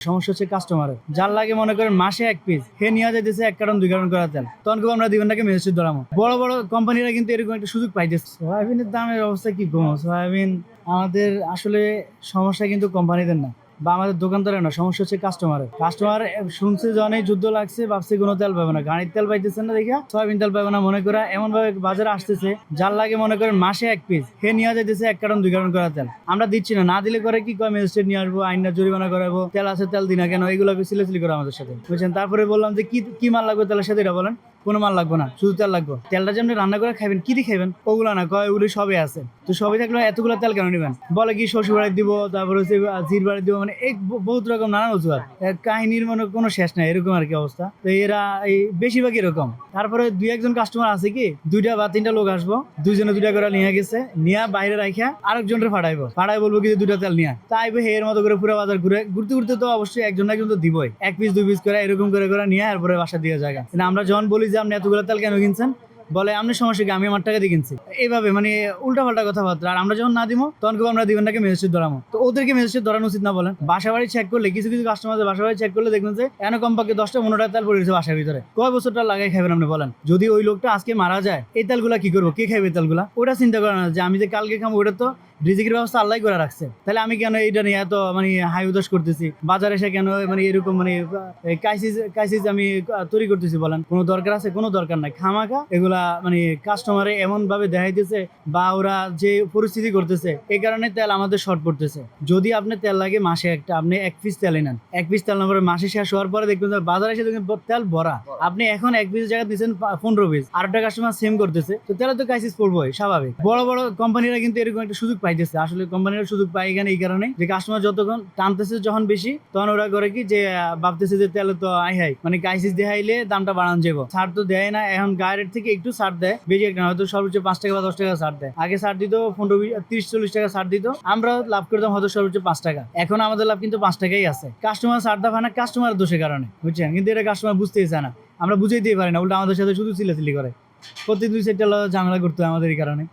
সমস্যা হচ্ছে কাস্টমারের, যার লাগে মনে করেন মাসে 1 পিস, হে নিয়ে যাইতেছে 1 কার্টন 2 কার্টন করে তেল, তখন কেউ আমরা দিবেন নাকি মেজেস্টিক ধরামো। বড় বড় কোম্পানিরা কিন্তু এরকম একটা সুযোগ পাইতেছে। সয়াবিনের দামের অবস্থা কি কম, সয়াবিন আমাদের আসলে সমস্যা কিন্তু কোম্পানিদের না বা আমাদের দোকানদারের না, সমস্যা হচ্ছে কাস্টমার শুনছে যখন এই যুদ্ধ লাগছে ভাবছে কোনো তেল পাবে না, গাড়ির তেল পাইতেছে না দেখা সয়াবিন তেল পাবে না মনে করে এমন ভাবে বাজারে আসতেছে, যার লাগে মনে করেন মাসে 1 পিস, হে নিয়ে যাইতেছে 1 কার্টন 2 কার্টন করে তেল। আমরা দিচ্ছি না, না দিলে করে কি কয় ম্যাজিস্ট্রেট নিয়ে আসবো, আইনটা জরিমানা করাবো, তেল আছে তেল দিনা কেন, এগুলো সিলেসিলি করে আমাদের সাথে বুঝছেন। তারপরে বললাম যে কি মাল লাগবে তেলের সাথে, এটা বলেন। কোনো মাল লাগবে না, শুধু তেল লাগবে। তেলটা যেমনি রান্না করে খাবেন, কি দিয়ে খাবেন ওগুলো না, কয় ওগুলো সবই আছে। তো সবই থাকলে এতগুলো তেল কেন নেবেন, বলে কি শ্বশুর বাড়ি দিব, তারপরে হচ্ছে জির বাড়ি দিব, মানে এই বহুত রকম নানান অজুহাত, কাহিনীর মানে কোনো শেষ নাই, এরকম আর কি অবস্থা। তো এরা এই বেশিরভাগ এরকম। তারপরে 2-1 জন কাস্টমার আছে কি 2টা বা 3টা লোক আসবো, দুইজনে 2টা করে নিয়ে গেছে, নিয়ে বাইরে রাখা আরেকজনের ফাটাই বলবো কি 2টা তেল নিয়ে তাই এর মতো করে পুরো বাজার ঘুরতে ঘুরতে তো অবশ্যই একজন তো দিবই, 1 পিস 2 পিস করে এরকম করে নিয়ে এরপরে বাসা দিয়ে জায়গা। কিন্তু আমরা যখন বলি যে আপনি এতগুলো তেল কেন কিনছেন, বলে আপনি সমস্যা কি, আমি আমার টাকা দিয়ে কিনছি, এইভাবে মানে উল্টাপাল্টা কথাবার্তা। আর আমরা যখন না দিব তখন কেউ আমরা দিবেন নাকি ম্যাজিস্ট্রেট ধরামো। তো ওদেরকে ম্যাজিস্ট্রেট ধরানো উচিত না বলেন। বাসা বাড়ি চেক করলে কিছু কাস্টমার বাসা বাড়ি চেক করলে দেখবেন যে এনে কমপক্ষে 10টা 15টা তেল পড়ে গেছে বাসার ভিতরে। কয় বছরটা লাগাই খাবেন আপনি বলেন। যদি ওই লোকটা আজকে মারা যায়, এই তেলগুলা কি করবো, কে খাইবে তেলগুলা, ওটা চিন্তা করে না যে আমি যে কালকে খাবো, ওটা তো রিজিকের ব্যবস্থা আল্লাহ করে রাখছে। তাহলে আমি কেন এইটা নিয়ে এত মানে হাই উদাস করতেছি, বাজারে এসে কেন মানে এরকম মানে ক্রাইসিস আমি তৈরি করতেছি বলেন। কোনো দরকার আছে? কোনো দরকার নাই। খামাখা এগুলা মানে কাস্টমারে এমন ভাবে দেখাইতেছে বা ওরা যে পরিস্থিতি করতেছে, এই কারণে তেল আমাদের শর্ট পড়তেছে। যদি আপনি তেল লাগে মাসে একটা, আপনি 1 পিস তেল নেন, 1 পিস তেল নেওয়ার মাসে শেষ হওয়ার পরে দেখবেন বাজারে এসে দেখবেন তেল ভরা। আপনি এখন 1 পিস জায়গা দিচ্ছেন 15 পিস, আর একটা কাস্টমার সেম করতেছে, তো তেলে তো ক্রাইসিস পড়বোই স্বাভাবিক। বড় বড় কোম্পানিরা কিন্তু এরকম একটা সুযোগ পাইতেছে। আসলে কোম্পানিরা সুযোগ পায় এখানে এই কারণে যে কাস্টমার যতক্ষণ টানতেছে যখন বেশি, তখন ওরা করে কি যে ভাবতেছে যে তেল তো হাই মানে ক্রাইসিস দেখাইলে দামটা বাড়ানো যাবো। ছাড় তো দেয় না, এখন গায়ের থেকে একটু ছাড় দেয়, বেশি একটা হয়তো সর্বোচ্চ 5 টাকা বা 10 টাকা ছাড় দেয়। আগে ছাড় দিত 15-20-30-40 টাকা ছাড় দিত, আমরা লাভ করতাম হয়তো সর্বোচ্চ 5 টাকা। এখন আমাদের লাভ কিন্তু 5 টাকাই আছে। কাস্টমার ছাড় দেওয়া হয় না কাস্টমার দোষের কারণে, বুঝছেন। কিন্তু এটা কাস্টমার বুঝতেই চায় না, আমরা বুঝাইতেই পারি না, উল্টা আমাদের সাথে শুধু চিল্লাচিল্লি করে। প্রতি 2 সেটটা ঝামেলা করতে হয় আমাদের এই কারণে।